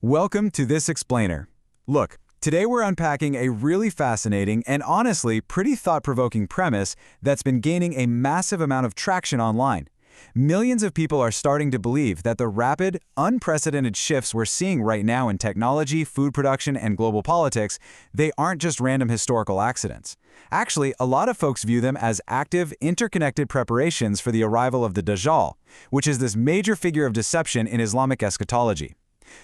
Welcome to This Explainer. Look, today we're unpacking a really fascinating and honestly pretty thought-provoking premise that's been gaining a massive amount of traction online. Millions of people are starting to believe that the rapid, unprecedented shifts we're seeing right now in technology, food production, and global politics, they aren't just random historical accidents. Actually, a lot of folks view them as active, interconnected preparations for the arrival of the Dajjal, which is this major figure of deception in Islamic eschatology.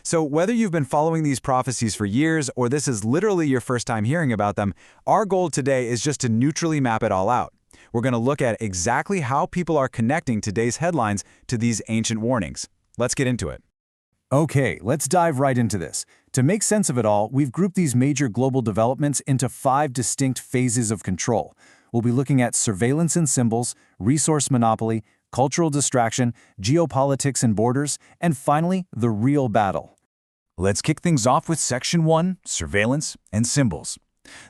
So whether you've been following these prophecies for years or this is literally your first time hearing about them, our goal today is just to neutrally map it all out. We're going to look at exactly how people are connecting today's headlines to these ancient warnings. Let's get into it. Okay, let's dive right into this. To make sense of it all, we've grouped these major global developments into 5 distinct phases of control. We'll be looking at surveillance and symbols, resource monopoly, cultural distraction, geopolitics and borders, and finally, the real battle. Let's kick things off with Section 1, Surveillance and Symbols.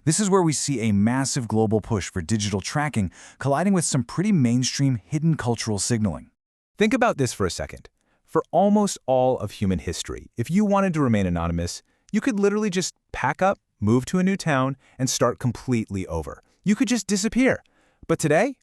This is where we see a massive global push for digital tracking colliding with some pretty mainstream hidden cultural signaling. Think about this for a second. For almost all of human history, if you wanted to remain anonymous, you could literally just pack up, move to a new town, and start completely over. You could just disappear. But today,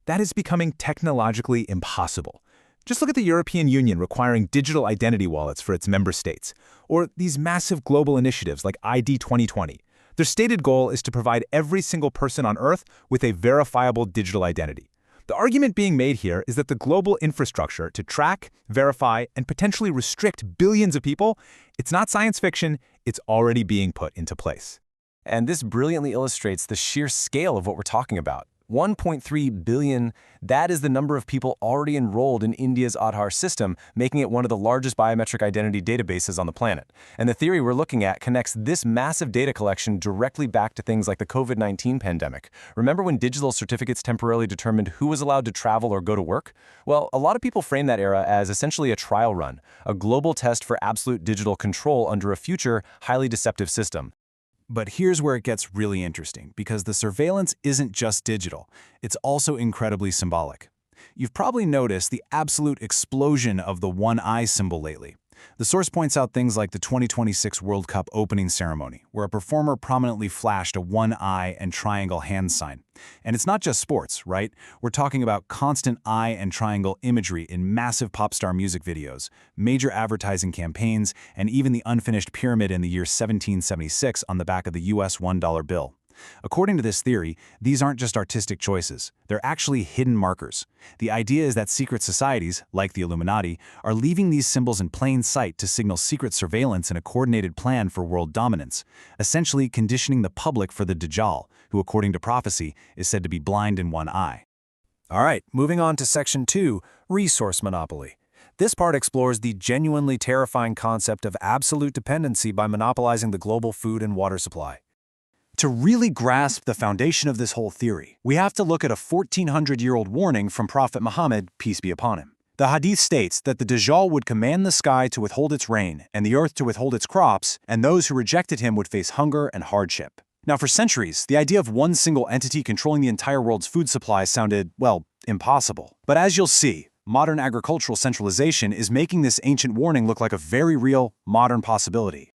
that is becoming technologically impossible. Just look at the European Union requiring digital identity wallets for its member states, or these massive global initiatives like ID 2020. Their stated goal is to provide every single person on Earth with a verifiable digital identity. The argument being made here is that the global infrastructure to track, verify, and potentially restrict billions of people, it's not science fiction, it's already being put into place. And this brilliantly illustrates the sheer scale of what we're talking about. 1.3 billion, that is the number of people already enrolled in India's Aadhaar system, making it one of the largest biometric identity databases on the planet. And the theory we're looking at connects this massive data collection directly back to things like the COVID-19 pandemic. Remember when digital certificates temporarily determined who was allowed to travel or go to work? Well, a lot of people frame that era as essentially a trial run, a global test for absolute digital control under a future, highly deceptive system. But here's where it gets really interesting, because the surveillance isn't just digital, it's also incredibly symbolic. You've probably noticed the absolute explosion of the one eye symbol lately. The source points out things like the 2026 World Cup opening ceremony, where a performer prominently flashed a one eye and triangle hand sign. And it's not just sports, right? We're talking about constant eye and triangle imagery in massive pop star music videos, major advertising campaigns, and even the unfinished pyramid in the year 1776 on the back of the US $1 bill. According to this theory, these aren't just artistic choices, they're actually hidden markers. The idea is that secret societies, like the Illuminati, are leaving these symbols in plain sight to signal secret surveillance and a coordinated plan for world dominance, essentially conditioning the public for the Dajjal, who according to prophecy is said to be blind in one eye. All right, moving on to Section 2, Resource Monopoly. This part explores the genuinely terrifying concept of absolute dependency by monopolizing the global food and water supply. To really grasp the foundation of this whole theory, we have to look at a 1400-year-old warning from Prophet Muhammad, peace be upon him. The hadith states that the Dajjal would command the sky to withhold its rain, and the earth to withhold its crops, and those who rejected him would face hunger and hardship. Now, for centuries, the idea of one single entity controlling the entire world's food supply sounded, well, impossible. But as you'll see, modern agricultural centralization is making this ancient warning look like a very real, modern possibility.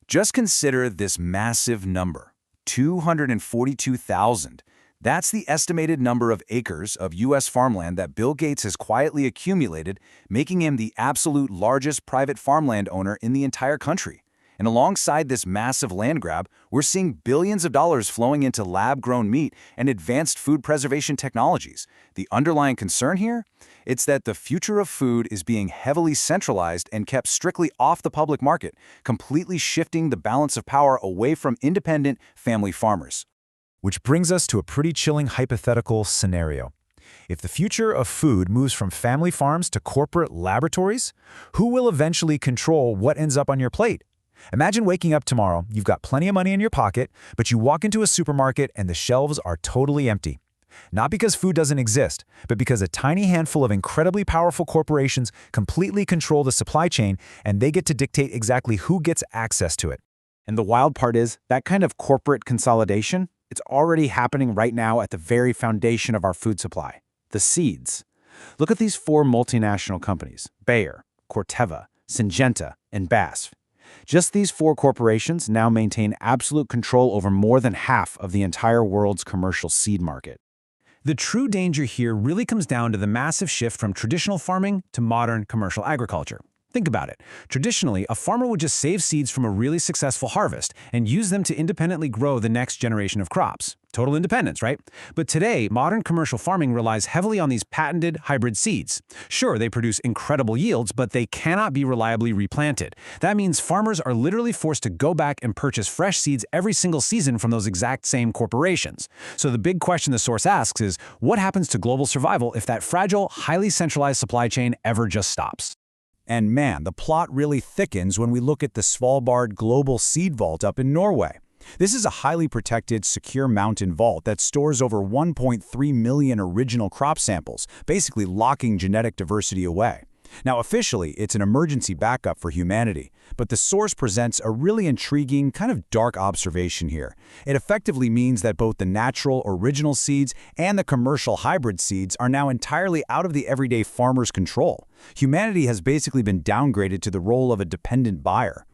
Just consider this massive number. 242,000. That's the estimated number of acres of U.S. farmland that Bill Gates has quietly accumulated, making him the absolute largest private farmland owner in the entire country. And alongside this massive land grab, we're seeing billions of dollars flowing into lab-grown meat and advanced food preservation technologies. The underlying concern here? It's that the future of food is being heavily centralized and kept strictly off the public market, completely shifting the balance of power away from independent family farmers. Which brings us to a pretty chilling hypothetical scenario. If the future of food moves from family farms to corporate laboratories, who will eventually control what ends up on your plate? Imagine waking up tomorrow, you've got plenty of money in your pocket, but you walk into a supermarket and the shelves are totally empty. Not because food doesn't exist, but because a tiny handful of incredibly powerful corporations completely control the supply chain and they get to dictate exactly who gets access to it. And the wild part is, that kind of corporate consolidation, it's already happening right now at the very foundation of our food supply, the seeds. Look at these 4 multinational companies, Bayer, Corteva, Syngenta, and BASF. Just these 4 corporations now maintain absolute control over more than half of the entire world's commercial seed market. The true danger here really comes down to the massive shift from traditional farming to modern commercial agriculture. Think about it. Traditionally, a farmer would just save seeds from a really successful harvest and use them to independently grow the next generation of crops. Total independence, right? But today, modern commercial farming relies heavily on these patented hybrid seeds. Sure, they produce incredible yields, but they cannot be reliably replanted. That means farmers are literally forced to go back and purchase fresh seeds every single season from those exact same corporations. So the big question the source asks is, what happens to global survival if that fragile, highly centralized supply chain ever just stops? And man, the plot really thickens when we look at the Svalbard Global Seed Vault up in Norway. This is a highly protected, secure mountain vault that stores over 1.3 million original crop samples, basically locking genetic diversity away. Now, officially, it's an emergency backup for humanity, but the source presents a really intriguing, kind of dark observation here. It effectively means that both the natural, original seeds and the commercial hybrid seeds are now entirely out of the everyday farmer's control. Humanity has basically been downgraded to the role of a dependent buyer.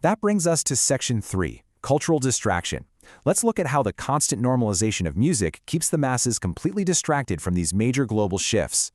That brings us to Section 3, Cultural Distraction. Let's look at how the constant normalization of music keeps the masses completely distracted from these major global shifts.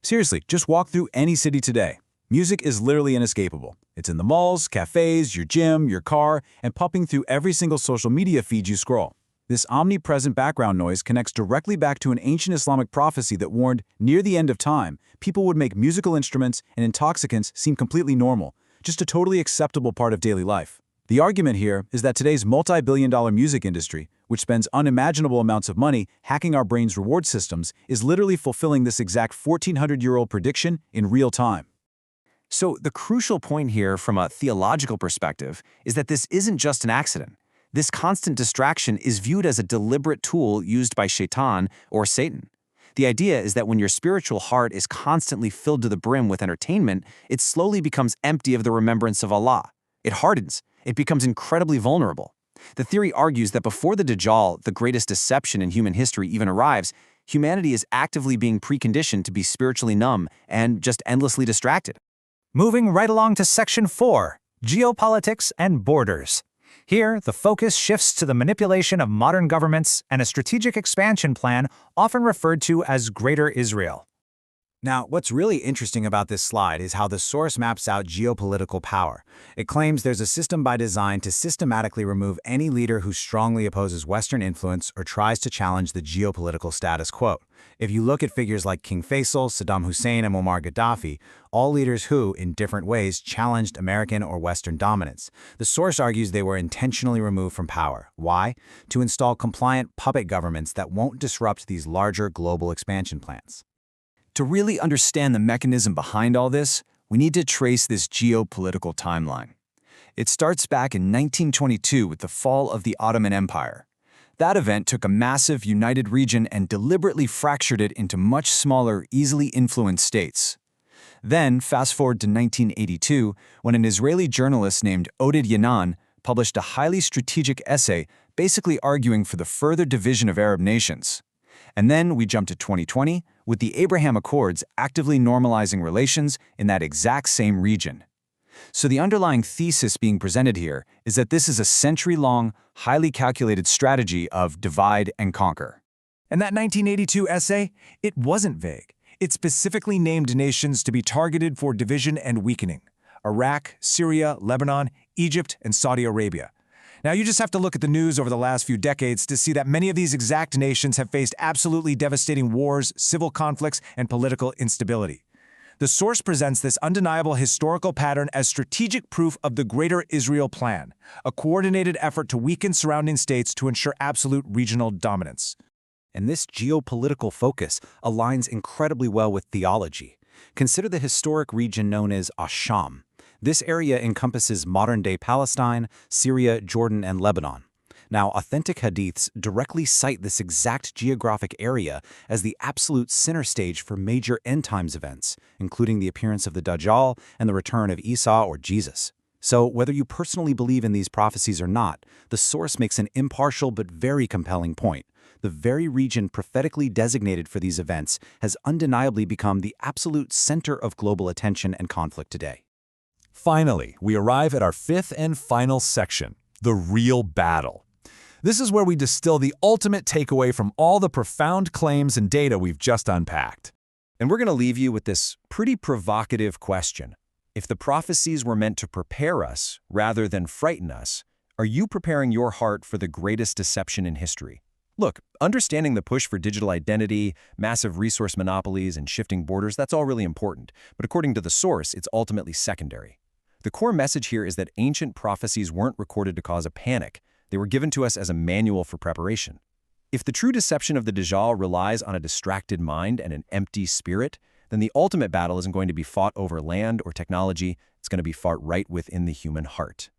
Seriously, just walk through any city today. Music is literally inescapable. It's in the malls, cafes, your gym, your car, and popping through every single social media feed you scroll. This omnipresent background noise connects directly back to an ancient Islamic prophecy that warned, near the end of time, people would make musical instruments and intoxicants seem completely normal, just a totally acceptable part of daily life. The argument here is that today's multi-billion-dollar music industry, which spends unimaginable amounts of money hacking our brains' reward systems, is literally fulfilling this exact 1,400-year-old prediction in real time. So the crucial point here from a theological perspective is that this isn't just an accident. This constant distraction is viewed as a deliberate tool used by Shaitan or Satan. The idea is that when your spiritual heart is constantly filled to the brim with entertainment, it slowly becomes empty of the remembrance of Allah. It hardens. It becomes incredibly vulnerable. The theory argues that before the Dajjal, the greatest deception in human history, even arrives, humanity is actively being preconditioned to be spiritually numb and just endlessly distracted. Moving right along to Section 4, Geopolitics and Borders. Here, the focus shifts to the manipulation of modern governments and a strategic expansion plan often referred to as Greater Israel. Now, what's really interesting about this slide is how the source maps out geopolitical power. It claims there's a system by design to systematically remove any leader who strongly opposes Western influence or tries to challenge the geopolitical status quo. If you look at figures like King Faisal, Saddam Hussein, and Muammar Gaddafi, all leaders who, in different ways, challenged American or Western dominance, the source argues they were intentionally removed from power. Why? To install compliant puppet governments that won't disrupt these larger global expansion plans. To really understand the mechanism behind all this, we need to trace this geopolitical timeline. It starts back in 1922 with the fall of the Ottoman Empire. That event took a massive, united region and deliberately fractured it into much smaller, easily influenced states. Then, fast forward to 1982, when an Israeli journalist named Oded Yanan published a highly strategic essay basically arguing for the further division of Arab nations. And then we jump to 2020, with the Abraham Accords actively normalizing relations in that exact same region. So the underlying thesis being presented here is that this is a century-long, highly calculated strategy of divide and conquer. And that 1982 essay, it wasn't vague. It specifically named nations to be targeted for division and weakening: Iraq, Syria, Lebanon, Egypt, and Saudi Arabia. Now, you just have to look at the news over the last few decades to see that many of these exact nations have faced absolutely devastating wars, civil conflicts, and political instability. The source presents this undeniable historical pattern as strategic proof of the Greater Israel Plan, a coordinated effort to weaken surrounding states to ensure absolute regional dominance. And this geopolitical focus aligns incredibly well with theology. Consider the historic region known as Asham. This area encompasses modern-day Palestine, Syria, Jordan, and Lebanon. Now, authentic hadiths directly cite this exact geographic area as the absolute center stage for major end-times events, including the appearance of the Dajjal and the return of Isa or Jesus. So, whether you personally believe in these prophecies or not, the source makes an impartial but very compelling point. The very region prophetically designated for these events has undeniably become the absolute center of global attention and conflict today. Finally, we arrive at our fifth and final section, the real battle. This is where we distill the ultimate takeaway from all the profound claims and data we've just unpacked. And we're going to leave you with this pretty provocative question. If the prophecies were meant to prepare us rather than frighten us, are you preparing your heart for the greatest deception in history? Look, understanding the push for digital identity, massive resource monopolies, and shifting borders, that's all really important. But according to the source, it's ultimately secondary. The core message here is that ancient prophecies weren't recorded to cause a panic. They were given to us as a manual for preparation. If the true deception of the Dajjal relies on a distracted mind and an empty spirit, then the ultimate battle isn't going to be fought over land or technology. It's going to be fought right within the human heart.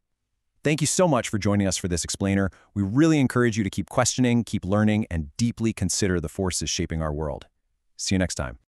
Thank you so much for joining us for this explainer. We really encourage you to keep questioning, keep learning, and deeply consider the forces shaping our world. See you next time.